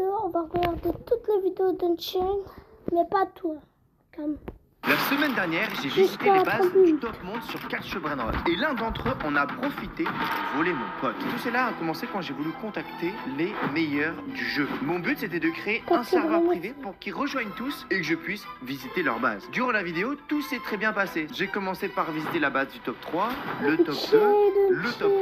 vidéo, on va regarder toutes les vidéos d'Unchained, mais pas tout. Comme... La semaine dernière, j'ai visité les bases du top monde sur Catch Brainrot. Et l'un d'entre eux en a profité pour voler mon pote. Tout cela a commencé quand j'ai voulu contacter les meilleurs du jeu. Mon but, c'était de créer un serveur privé pour qu'ils rejoignent tous et que je puisse visiter leur base. Durant la vidéo, tout s'est très bien passé. J'ai commencé par visiter la base du top 3, le top 2, le top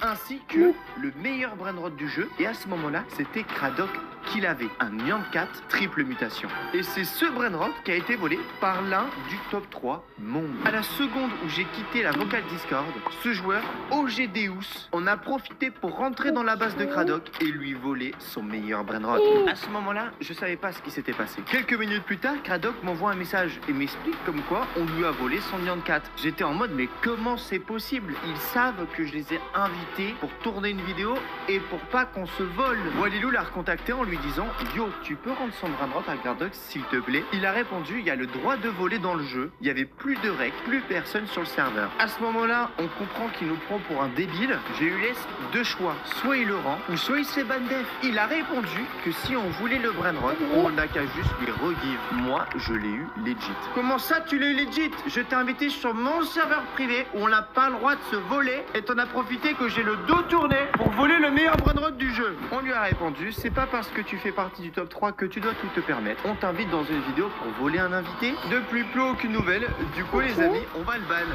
1, ainsi que le meilleur Brainrot du jeu. Et à ce moment-là, c'était Cradoc qui l'avait, un Nyan 4 triple mutation. Et c'est ce Brainrot qui a été volé par l'un du top 3 monde. À la seconde où j'ai quitté la vocale Discord, ce joueur, OGDeus, en a profité pour rentrer dans la base de Cradoc et lui voler son meilleur Brainrot. À ce moment-là, je savais pas ce qui s'était passé. Quelques minutes plus tard, Cradoc m'envoie un message et m'explique comme quoi on lui a volé son Nyan 4. J'étais en mode, mais comment c'est possible? Ils savent que je les ai invités pour tourner une vidéo et pour pas qu'on se vole. Walilou l'a recontacté en lui disant, yo, tu peux rendre son Brainrot à Cradoc s'il te plaît? Il a répondu, il y a le droit de voler dans le jeu. Il y avait plus de règles, plus personne sur le serveur. À ce moment-là, on comprend qu'il nous prend pour un débile. J'ai eu deux choix, soit il le rend ou soit il se fait ban def. Il a répondu que si on voulait le Brainrot, on n'a qu'à juste lui regive. Moi, je l'ai eu legit. Comment ça, tu l'as eu legit? Je t'ai invité sur mon serveur privé où on n'a pas le droit de se voler et t'en as profité que j'ai le dos tourné pour voler le meilleur Brainrot du jeu. On lui a répondu, c'est pas parce que tu fais partie du top 3 que tu dois tout te permettre. On t'invite dans une vidéo pour voler un invité. Depuis plus aucune nouvelle. Du coup, les amis, on va le ban.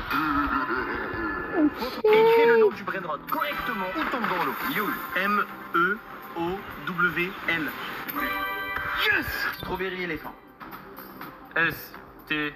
Écris le nom du Brainrot correctement ou tombe dans l'eau. Youl. M-E-O-W-L. Yes! Strawberry éléphant. S-T-R-A-W.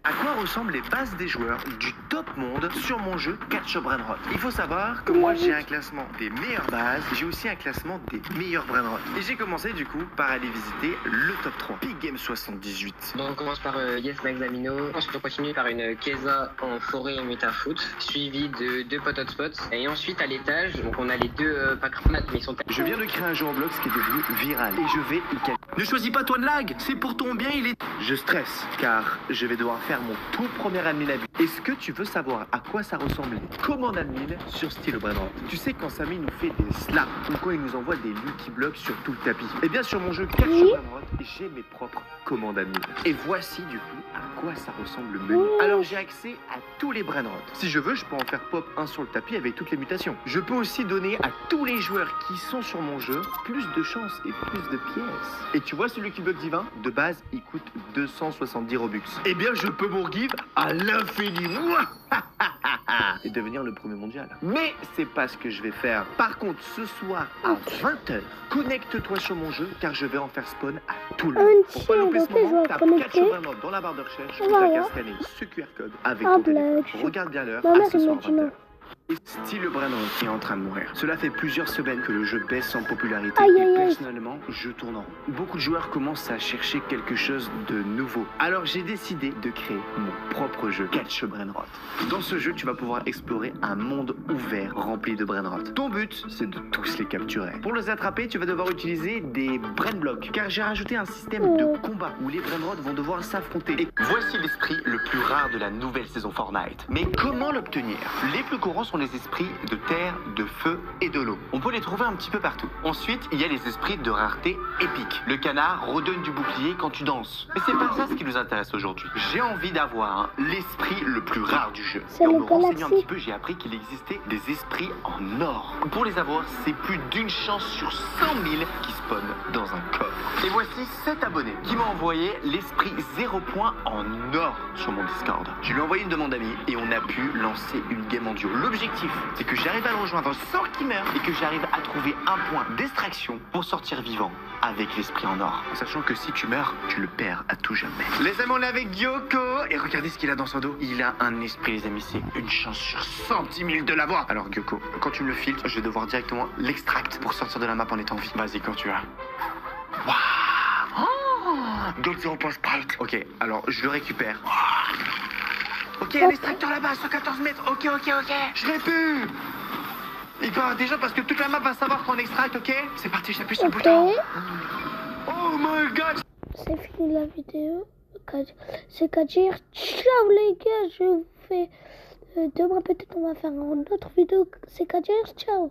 À quoi ressemblent les bases des joueurs du top monde sur mon jeu Catch Brainrot? Il faut savoir que moi j'ai un classement des meilleures bases, j'ai aussi un classement des meilleurs Brainrot. Et j'ai commencé du coup par aller visiter le top 3, Big Game 78. Donc on commence par Yes Maxamino, ensuite on continue par une Keza en forêt et Metafoot, suivi de deux pot hotspots. Et ensuite à l'étage, donc on a les deux Packrat, mais ils sont... Je viens de créer un jeu en Roblox qui est devenu viral et je vais y gagner. Ne choisis pas toi de lag, c'est pour ton bien, il est... Je stresse car je vais devoir faire mon tout premier admin à vie. Est-ce que tu veux savoir à quoi ça ressemble les commandes admin sur Style Brainrot? Tu sais quand Samy nous fait des slaps ou quand il nous envoie des Lucky Blocks sur tout le tapis? Eh bien sur mon jeu Catch Brainrot, j'ai mes propres commandes admin. Et voici du coup à quoi ça ressemble le menu. Alors j'ai accès à tous les Brainrot. Si je veux, je peux en faire pop un sur le tapis avec toutes les mutations. Je peux aussi donner à tous les joueurs qui sont sur mon jeu plus de chance et plus de pièces. Et tu vois ce Lucky Block divin? De base, il coûte 270 Robux. Eh bien je peux mon give à l'infini. Et devenir le premier mondial. Mais c'est pas ce que je vais faire. Par contre, ce soir à 20h, connecte-toi sur mon jeu car je vais en faire spawn à tout le monde. Pour pas louper ce moment, tape Catch Brainrot dans la barre de recherche ou t'as qu'à scanner ce QR code avec ton téléphone. Regarde bien l'heure, à ce soir 20h. Style Brainrot est en train de mourir. Cela fait plusieurs semaines que le jeu baisse en popularité et personnellement, je tourne en rond. Beaucoup de joueurs commencent à chercher quelque chose de nouveau. Alors j'ai décidé de créer mon propre jeu, Catch Brainrot. Dans ce jeu, tu vas pouvoir explorer un monde ouvert rempli de Brainrot. Ton but, c'est de tous les capturer. Pour les attraper, tu vas devoir utiliser des Brain Blocks, car j'ai rajouté un système de combat où les Brainrot vont devoir s'affronter. Et voici l'esprit le plus rare de la nouvelle saison Fortnite. Mais comment l'obtenir? Les plus courants sont les esprits de terre, de feu et de l'eau. On peut les trouver un petit peu partout. Ensuite, il y a les esprits de rareté épique. Le canard redonne du bouclier quand tu danses. Mais c'est pas ça ce qui nous intéresse aujourd'hui. J'ai envie d'avoir l'esprit le plus rare du jeu. Et en me renseignant un petit peu, j'ai appris qu'il existait des esprits en or. Pour les avoir, c'est plus d'une chance sur 100 000 qui spawnent dans un coffre. Et voici 7 abonnés qui m'ont envoyé l'esprit 0 point en or sur mon Discord. Je lui ai envoyé une demande d'amis et on a pu lancer une game en duo. L'objectif, c'est que j'arrive à le rejoindre sans qu'il meure et que j'arrive à trouver un point d'extraction pour sortir vivant avec l'esprit en or. En sachant que si tu meurs, tu le perds à tout jamais. Les amis, on est avec Gyoko et regardez ce qu'il a dans son dos. Il a un esprit, les amis, c'est une chance sur 110 000 de l'avoir. Alors Gyoko, quand tu me le filtres, je vais devoir directement l'extract pour sortir de la map en étant vie. Vas-y, quand tu as. Waouh! Gold 0 point sprite. Ok, alors je le récupère. Ok, l'extracteur là-bas, 114 mètres. Ok. Je l'ai pu. Il part déjà parce que toute la map va savoir qu'on extracte, ok? C'est parti, j'appuie sur le bouton. Oh my god! C'est fini la vidéo. C'est Kadir. Ciao les gars, je vous fais... demain peut-être on va faire une autre vidéo. C'est Kadir, ciao.